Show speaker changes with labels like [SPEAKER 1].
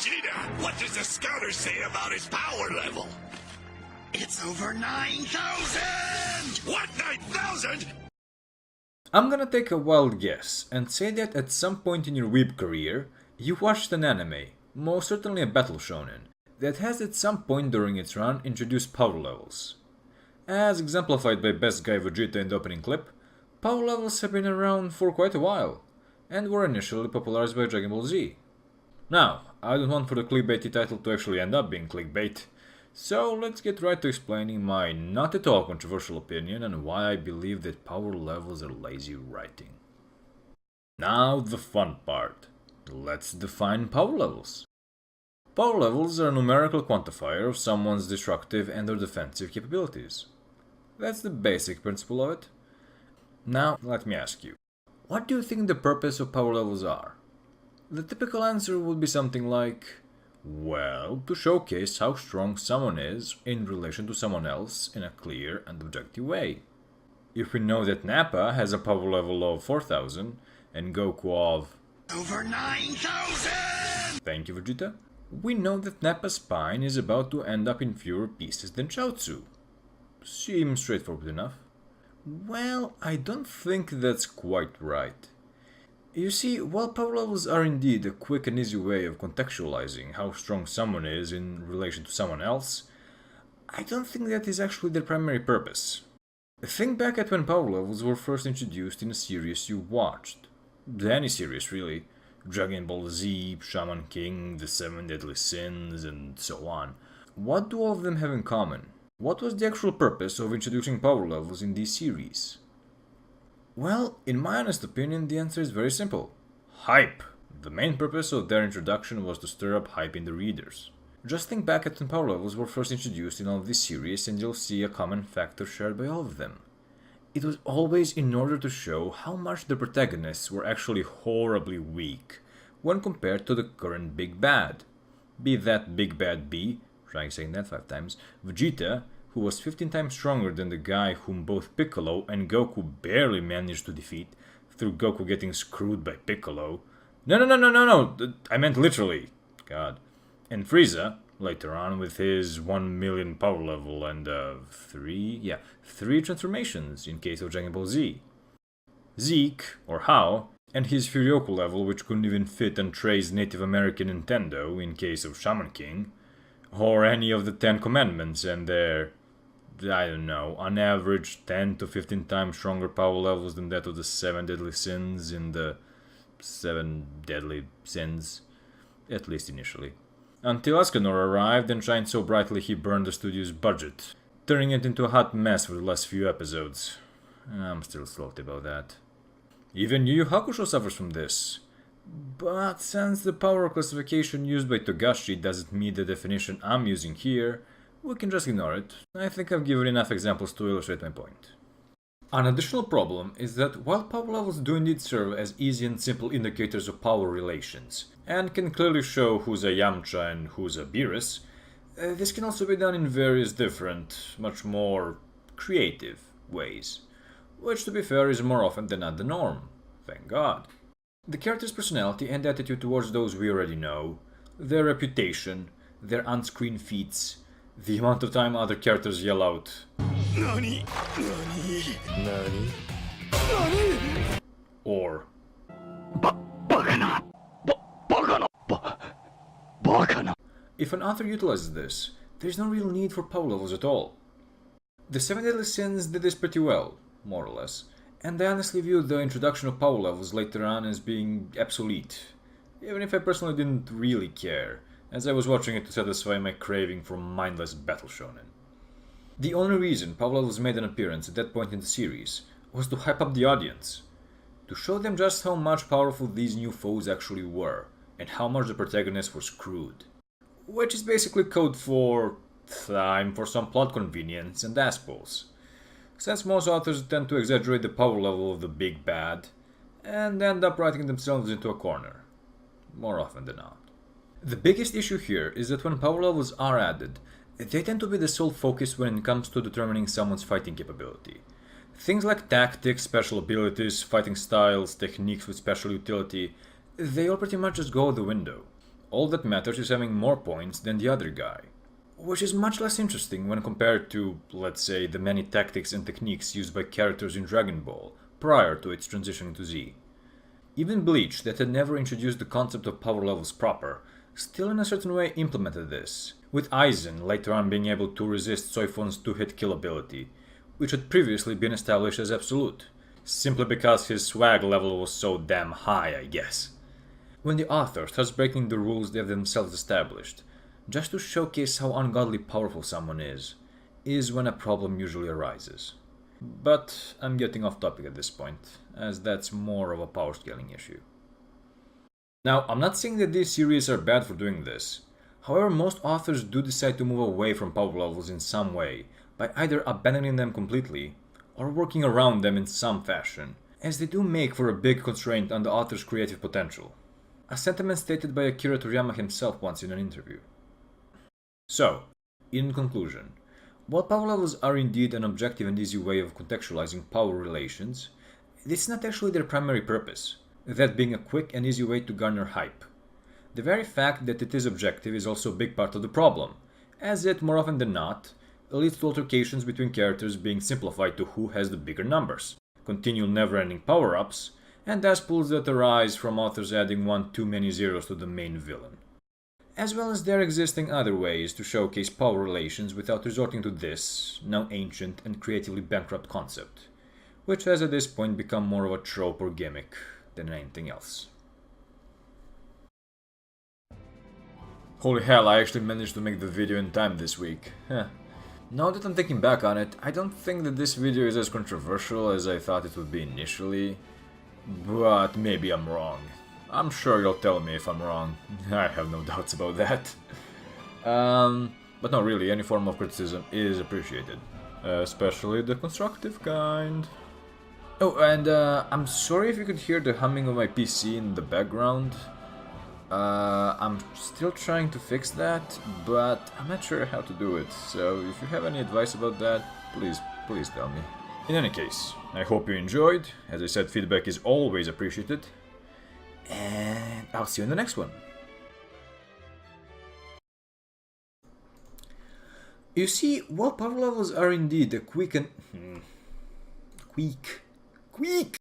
[SPEAKER 1] Vegeta, what does the scouter say about his power level? It's over 9,000! What, 9,000?
[SPEAKER 2] I'm gonna take a wild guess and say that at some point in your weeb career, you watched an anime, most certainly a battle shonen, that has at some point during its run introduced power levels. As exemplified by Best Guy Vegeta in the opening clip, power levels have been around for quite a while, and were initially popularized by Dragon Ball Z. Now, I don't want for the clickbaity title to actually end up being clickbait, so let's get right to explaining my not at all controversial opinion and why I believe that power levels are lazy writing. Now the fun part. Let's define power levels. Power levels are a numerical quantifier of someone's destructive and or defensive capabilities. That's the basic principle of it. Now, let me ask you, what do you think the purpose of power levels are? The typical answer would be something like, well, to showcase how strong someone is in relation to someone else in a clear and objective way. If we know that Nappa has a power level of 4,000 and Goku of
[SPEAKER 1] over 9,000!
[SPEAKER 2] Thank you, Vegeta. We know that Nappa's spine is about to end up in fewer pieces than Chaozu. Seems straightforward enough. Well, I don't think that's quite right. You see, while power levels are indeed a quick and easy way of contextualizing how strong someone is in relation to someone else, I don't think that is actually their primary purpose. Think back at when power levels were first introduced in a series you watched. Any series, really. Dragon Ball Z, Shaman King, The Seven Deadly Sins, and so on. What do all of them have in common? What was the actual purpose of introducing power levels in these series? Well, in my honest opinion, the answer is very simple. Hype! The main purpose of their introduction was to stir up hype in the readers. Just think back at when power levels were first introduced in all of these series and you'll see a common factor shared by all of them. It was always in order to show how much the protagonists were actually horribly weak when compared to the current big bad. Be that big bad B, trying saying that 5 times, Vegeta, who was 15 times stronger than the guy whom both Piccolo and Goku barely managed to defeat, through Goku getting screwed by Piccolo. No, I meant literally. God. And Frieza, later on, with his 1 million power level and 3 transformations in case of Dragon Ball Z. Zeke, or Hao, and his Furyoku level, which couldn't even fit on Trey's Native American Nintendo in case of Shaman King, or any of the 10 commandments and their, I don't know, on average 10 to 15 times stronger power levels than that of the 7 deadly sins in the 7 deadly sins, at least initially. Until Escanor arrived and shined so brightly he burned the studio's budget, turning it into a hot mess for the last few episodes. I'm still salty about that. Even Yu Yu Hakusho suffers from this. But since the power classification used by Togashi doesn't meet the definition I'm using here, we can just ignore it. I think I've given enough examples to illustrate my point. An additional problem is that while power levels do indeed serve as easy and simple indicators of power relations, and can clearly show who's a Yamcha and who's a Beerus, this can also be done in various different, much more creative ways, which to be fair is more often than not the norm, thank God. The character's personality and attitude towards those we already know, their reputation, their on-screen feats, the amount of time other characters yell out "Nani? Nani? Nani? Nani?" or Ba-Bakana! Ba-Bakana! Ba-Bakana! If an author utilizes this, there's no real need for power levels at all. The 7 Deadly Sins did this pretty well, more or less, and I honestly viewed the introduction of power levels later on as being obsolete, even if I personally didn't really care, as I was watching it to satisfy my craving for mindless battle shonen. The only reason power levels made an appearance at that point in the series was to hype up the audience, to show them just how much powerful these new foes actually were, and how much the protagonists were screwed. Which is basically code for time for some plot convenience and ass pulls, since most authors tend to exaggerate the power level of the big bad, and end up writing themselves into a corner, more often than not. The biggest issue here is that when power levels are added, they tend to be the sole focus when it comes to determining someone's fighting capability. Things like tactics, special abilities, fighting styles, techniques with special utility, they all pretty much just go out the window. all that matters is having more points than the other guy. Which is much less interesting when compared to, let's say, the many tactics and techniques used by characters in Dragon Ball prior to its transition to Z. Even Bleach, that had never introduced the concept of power levels proper, still in a certain way implemented this, with Aizen later on being able to resist Soifon's 2-hit kill ability, which had previously been established as absolute, simply because his swag level was so damn high, I guess. When the author starts breaking the rules they have themselves established, just to showcase how ungodly powerful someone is when a problem usually arises. But I'm getting off topic at this point, as that's more of a power scaling issue. Now, I'm not saying that these series are bad for doing this. However, most authors do decide to move away from power levels in some way, by either abandoning them completely, or working around them in some fashion, as they do make for a big constraint on the author's creative potential. A sentiment stated by Akira Toriyama himself once in an interview. So, in conclusion, while power levels are indeed an objective and easy way of contextualizing power relations, this is not actually their primary purpose, that being a quick and easy way to garner hype. The very fact that it is objective is also a big part of the problem, as it, more often than not, leads to altercations between characters being simplified to who has the bigger numbers, continual never-ending power-ups, and thus pulls that arise from authors adding one too many zeros to the main villain. As well as there existing other ways to showcase power relations without resorting to this, now ancient and creatively bankrupt concept, which has at this point become more of a trope or gimmick than anything else. Holy hell, I actually managed to make the video in time this week. Now that I'm thinking back on it, I don't think that this video is as controversial as I thought it would be initially, but maybe I'm wrong. I'm sure you'll tell me if I'm wrong. I have no doubts about that. But no, really, any form of criticism is appreciated. Especially the constructive kind. Oh, and I'm sorry if you could hear the humming of my PC in the background. I'm still trying to fix that, but I'm not sure how to do it. So if you have any advice about that, please tell me. In any case, I hope you enjoyed. As I said, feedback is always appreciated. And I'll see you in the next one. You see, while power levels are indeed a quick and...